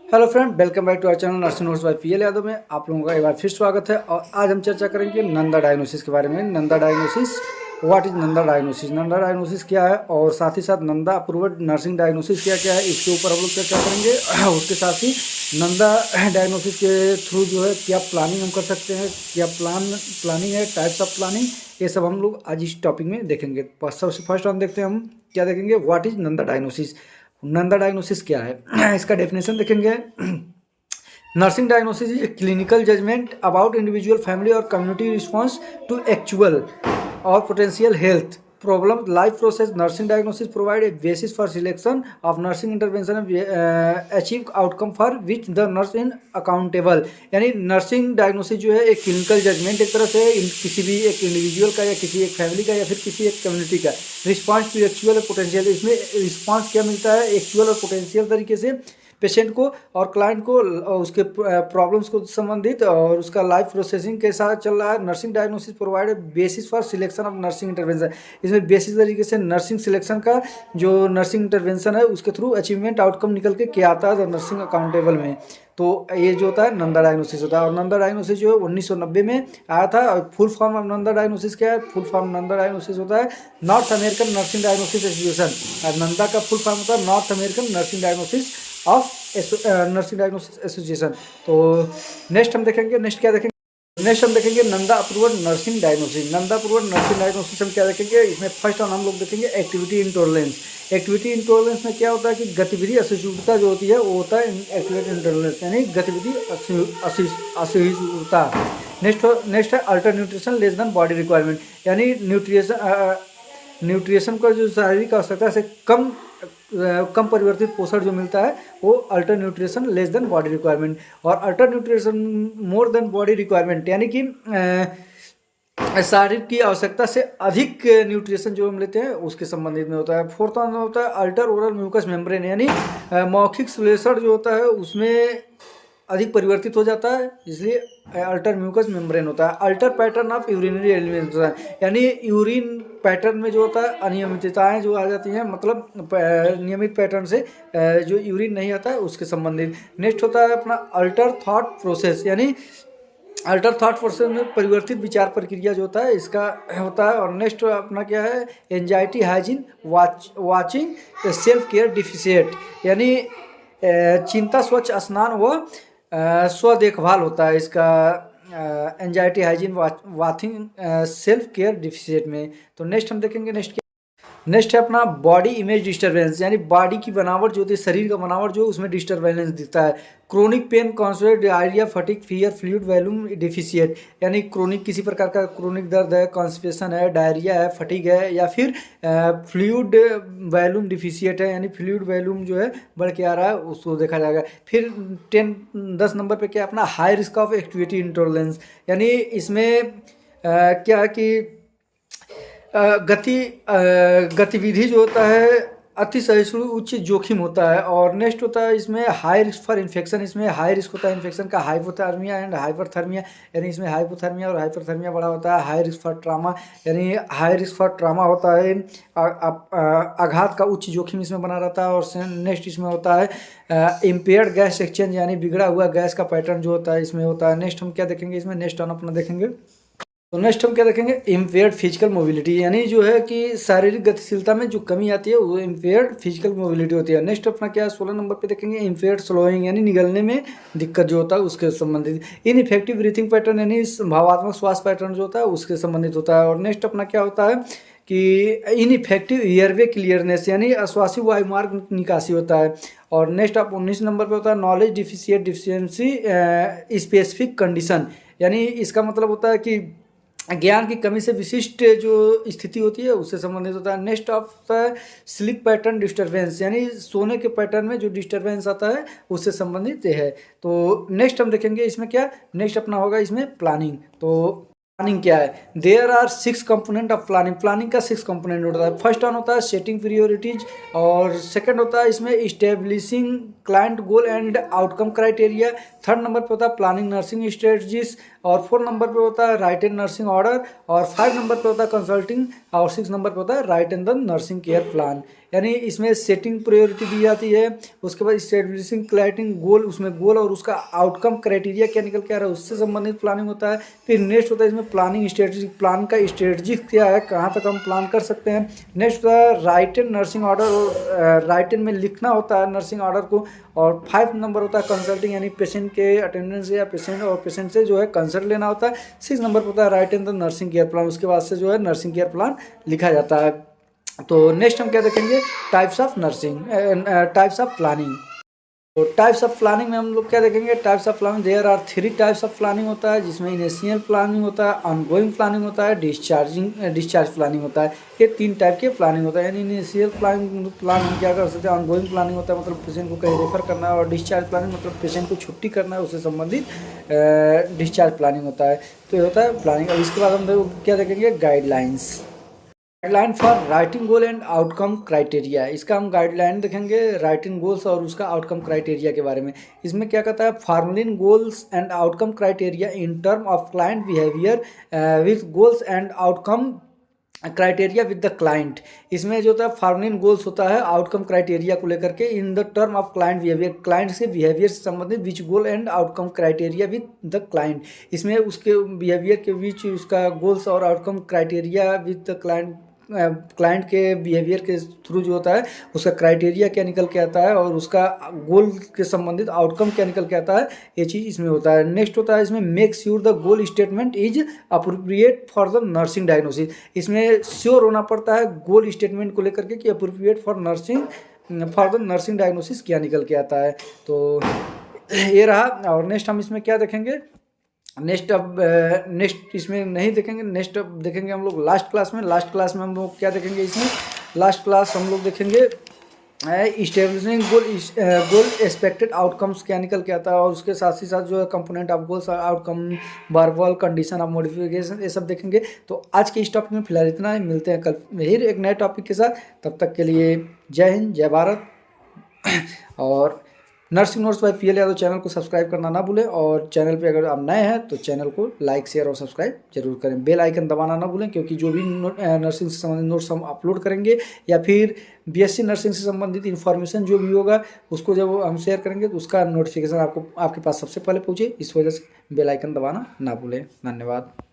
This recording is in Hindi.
Hello friend, welcome back to our channel nursing notes by P L Yadav में आप लोगों का एक बार फिर स्वागत है। और आज हम चर्चा करेंगे नंदा डायग्नोसिस के बारे में। Nanda diagnosis, what is NANDA diagnosis, NANDA diagnosis क्या है और साथ ही साथ नंदा अप्रूव्ड नर्सिंग डायग्नोसिस क्या क्या है, इसके ऊपर हम लोग चर्चा करेंगे। उसके साथ ही नंदा डायग्नोसिस के थ्रू जो है क्या प्लानिंग हम कर सकते हैं, क्या प्लानिंग है, टाइप्स ऑफ प्लानिंग, ये सब हम लोग आज इस टॉपिक में देखेंगे। सबसे फर्स्ट हम देखते हैं, हम क्या देखेंगे, what is NANDA diagnosis. NANDA diagnosis क्या है, इसका डेफिनेशन देखेंगे। Nursing diagnosis is a clinical judgement about individual, family और कम्युनिटी रिस्पॉन्स टू एक्चुअल और potential health problem life process. Nursing diagnosis provide a basis for selection of nursing intervention achieve outcome for which the nurse in accountable. यानी नर्सिंग डायग्नोसिस जो है एक क्लिनिकल जजमेंट एक तरह से किसी भी एक इंडिविजुअल का या किसी एक फैमिली का या फिर किसी एक कम्युनिटी का रिस्पॉन्स टू एक्चुअल और पोटेंशियल। इसमें रिस्पॉन्स क्या मिलता है, एक्चुअल और पोटेंशियल तरीके से पेशेंट को और क्लाइंट को उसके प्रॉब्लम्स को संबंधित और उसका लाइफ प्रोसेसिंग के साथ चल रहा है। Nursing diagnosis provide basis for selection of nursing intervention. इसमें बेसिस तरीके से नर्सिंग सिलेक्शन का जो नर्सिंग इंटरवेंशन है उसके थ्रू अचीवमेंट आउटकम निकल के क्या आता है नर्सिंग अकाउंटेबल में। तो ये जो होता है नंदा डायग्नोसिस होता है। और नंदा डायग्नोसिस जो है 1990 में आया था। और full form of Nanda diagnosis क्या है, फुल फॉर्म नंदा डायग्नोसिस होता है north American nursing diagnosis association. और नंदा का फुल फॉर्म होता है north American nursing diagnosis of nursing diagnosis association. तो नेक्स्ट हम देखेंगे, नेक्स्ट हम देखेंगे Nanda approved nursing diagnosis. Nanda approved nursing diagnosis हम क्या देखेंगे, इसमें फर्स्ट हम लोग देखेंगे एक्टिविटी इंटॉलरेंस। एक्टिविटी इंटॉलरेंस में क्या होता है कि गतिविधि असहिष्णुता जो होती है वो होता है एक्टिविटी इंटॉलरेंस, यानी गतिविधि असहिष्णुता। नेक्स्ट है alter nutrition less than body requirement, यानी न्यूट्रिशन का जो शारीरिक आवश्यकता से कम परिवर्तित पोषण जो मिलता है वो alter nutrition less than body requirement. और alter nutrition more than body requirement, यानी कि शारीरिक की आवश्यकता से अधिक न्यूट्रिशन जो हम लेते हैं उसके संबंधित में होता है। फोर्थ वन होता है अल्टर ओरल म्यूकस मेम्ब्रेन, यानी मौखिक श्लेष्मण जो होता है उसमें अधिक परिवर्तित हो जाता है, इसलिए अल्टर म्यूकस मेम्ब्रेन होता है। Alter pattern of urinary element होता है, यानी यूरिन पैटर्न में जो होता है अनियमितताएं जो आ जाती हैं, मतलब नियमित पैटर्न से जो यूरिन नहीं आता है उसके संबंधित। नेक्स्ट होता है अपना अल्टर थॉट प्रोसेस, यानी अल्टर थॉट प्रोसेस में परिवर्तित विचार प्रक्रिया जो होता है इसका होता है। और नेक्स्ट अपना क्या है anxiety hygiene watching self care deficit, यानी चिंता स्वच्छ स्नान व स्व देखभाल होता है इसका anxiety hygiene bathing self care deficit में। तो नेक्स्ट हम देखेंगे, नेक्स्ट है अपना बॉडी इमेज डिस्टर्बेंस, यानी बॉडी की बनावट जो होती है, शरीर का बनावट जो उसमें डिस्टर्बेंस दिखता है। Chronic pain, constant diarrhoea, fatigue, fear, fluid volume deficit, यानी क्रोनिक किसी प्रकार का क्रोनिक दर्द है, कॉन्स्टिपेशन है, डायरिया है, फटीग है, या फिर फ्लूइड वॉल्यूम डिफिशिएट है, यानी फ्लूइड वॉल्यूम जो है बढ़ के आ रहा है उसको देखा जाएगा। फिर 10 नंबर पे क्या अपना high risk of activity intolerance, यानी इसमें क्या है कि गतिविधि जो होता है अति सहिष्णु उच्च जोखिम होता है। और नेक्स्ट होता है इसमें हाई रिस्क फॉर इन्फेक्शन, इसमें हाई रिस्क होता है इन्फेक्शन का, हाइपोथर्मिया एंड हाइपरथर्मिया, यानी इसमें हाइपोथर्मिया और हाइपरथर्मिया बड़ा होता है। हाई रिस्क फॉर ट्रामा, यानी हाई रिस्क फॉर ट्रामा होता है, आघात का उच्च जोखिम इसमें बना रहता है। और नेक्स्ट इसमें होता है इम्पेयर्ड गैस एक्सचेंज, यानी बिगड़ा हुआ गैस का पैटर्न जो होता है इसमें होता है। नेक्स्ट हम क्या देखेंगे इसमें, नेक्स्ट हम अपना देखेंगे, तो नेक्स्ट हम क्या देखेंगे इम्पेयर्ड फिजिकल मोबिलिटी, यानी जो है कि शारीरिक गतिशीलता में जो कमी आती है वो इम्पेयर्ड फिजिकल मोबिलिटी होती है। नेक्स्ट अपना क्या 16 नंबर पे देखेंगे इम्पेयर्ड स्लोइंग, यानी निगलने में दिक्कत जो होता है उसके संबंधित। इनइफेक्टिव ब्रीथिंग पैटर्न, यानी भावात्मक श्वास पैटर्न जो होता है उसके संबंधित होता है। और नेक्स्ट अपना क्या होता है कि इनइफेक्टिव एयरवे क्लियरनेस, यानी अश्वासी वायुमार्ग निकासी होता है। और नेक्स्ट आप 19 नंबर पे होता है नॉलेज डिफिशियंसी स्पेसिफिक कंडीशन, यानी इसका मतलब होता है कि ज्ञान की कमी से विशिष्ट जो स्थिति होती है उससे संबंधित होता है। Next of sleep pattern disturbance, यानी सोने के पैटर्न में जो डिस्टर्बेंस आता है उससे संबंधित है। तो नेक्स्ट हम देखेंगे इसमें क्या, नेक्स्ट अपना होगा इसमें प्लानिंग। तो प्लानिंग क्या है, there are 6 component of planning. Planning का 6 कंपोनेंट होता है। फर्स्ट वन होता है सेटिंग प्रियोरिटीज, और सेकंड होता है इसमें establishing client goal and outcome criteria. Third number पे होता है प्लानिंग नर्सिंग स्ट्रेटजीज, और 4 नंबर पे होता है राइट एंड नर्सिंग ऑर्डर, और 5 नंबर पे होता है कंसल्टिंग, और 6 नंबर पे होता है right and the nursing care plan. यानी इसमें सेटिंग प्रायोरिटी दी जाती है, उसके बाद स्टेब्लिशिंग क्लैटिंग गोल, उसमें गोल और उसका आउटकम क्राइटेरिया क्या निकल के आ रहा है उससे संबंधित प्लानिंग होता है। फिर नेक्स्ट होता है इसमें प्लानिंग स्ट्रेटजी, प्लान का स्ट्रेटजी क्या है, कहाँ तक हम प्लान कर सकते हैं। नेक्स्ट होता है right and nursing order, right and में लिखना होता है नर्सिंग ऑर्डर को। और 5 नंबर होता है कंसल्टिंग, यानी पेशेंट के अटेंडेंस या पेशेंट से जो है कंसल्ट लेना होता है। 6 नंबर पर होता है right and the nursing care plan, उसके बाद से जो है नर्सिंग केयर प्लान लिखा जाता है। तो नेक्स्ट हम क्या देखेंगे, types of nursing, types of planning. तो टाइप्स ऑफ प्लानिंग में हम लोग क्या देखेंगे, types of planning there are 3 types of planning होता है, जिसमें इनिशियल प्लानिंग होता है, ऑनगोइंग प्लानिंग होता है, डिस्चार्ज प्लानिंग होता है। ये 3 टाइप के प्लानिंग होता है। यानी इनिशियल प्लान हम क्या कर सकते हैं, ऑनगोइंग प्लानिंग होता है मतलब पेशेंट को कहीं रेफर करना है, और डिस्चार्ज प्लानिंग मतलब पेशेंट को छुट्टी करना है, उससे संबंधित डिस्चार्ज प्लानिंग होता है। तो ये होता है प्लानिंग। और इसके बाद हम क्या देखेंगे, guidelines, guideline for writing goal and outcome criteria. इसका हम गाइडलाइन देखेंगे राइटिंग गोल्स और उसका आउटकम क्राइटेरिया के बारे में। इसमें क्या कहता है, formulating goals and outcome criteria in term of client behaviour with goals and outcome criteria with the client. इसमें जो होता है फॉर्मुलिंग गोल्स होता है आउटकम क्राइटेरिया को लेकर के in the term of client behaviour, client से बिहेवियर से संबंधित which goal and outcome criteria with the client. इसमें उसके बिहेवियर के बीच उसका गोल्स और outcome criteria with the client के बिहेवियर के थ्रू जो होता है उसका क्राइटेरिया क्या निकल के आता है और उसका गोल के संबंधित आउटकम क्या निकल के आता है, ये चीज़ इसमें होता है। नेक्स्ट होता है इसमें make sure the goal statement is appropriate for the nursing diagnosis. इसमें श्योर होना पड़ता है गोल स्टेटमेंट को लेकर के कि appropriate for the nursing diagnosis क्या निकल के आता है। तो ये रहा। और नेक्स्ट हम इसमें क्या देखेंगे, नेक्स्ट इसमें नहीं देखेंगे, नेक्स्ट अब देखेंगे हम लोग लास्ट क्लास में। लास्ट क्लास में हम लोग क्या देखेंगे, इसमें लास्ट क्लास हम लोग देखेंगे इस्टेब्लिशिंग गोल एक्सपेक्टेड आउटकम्स क्या निकल के आता है, और उसके साथ ही साथ जो है component of goals outcome, verbal condition of modification, ये सब देखेंगे। तो आज के इस टॉपिक में फिलहाल इतना ही, मिलते हैं कल फिर एक नए टॉपिक के साथ। तब तक के लिए जय हिंद, जय भारत। और nursing notes by P L Yadav channel को सब्सक्राइब करना ना भूलें, और चैनल पे अगर आप नए हैं तो चैनल को लाइक, शेयर और सब्सक्राइब जरूर करें। बेल आइकन दबाना ना भूलें, क्योंकि जो भी नर्सिंग से संबंधित नोट्स हम अपलोड करेंगे या फिर बीएससी नर्सिंग से संबंधित इन्फॉर्मेशन जो भी होगा उसको जब हम शेयर करेंगे तो उसका नोटिफिकेशन आपके पास सबसे पहले पहुँचे। इस वजह से बेल आइकन दबाना ना भूलें। धन्यवाद।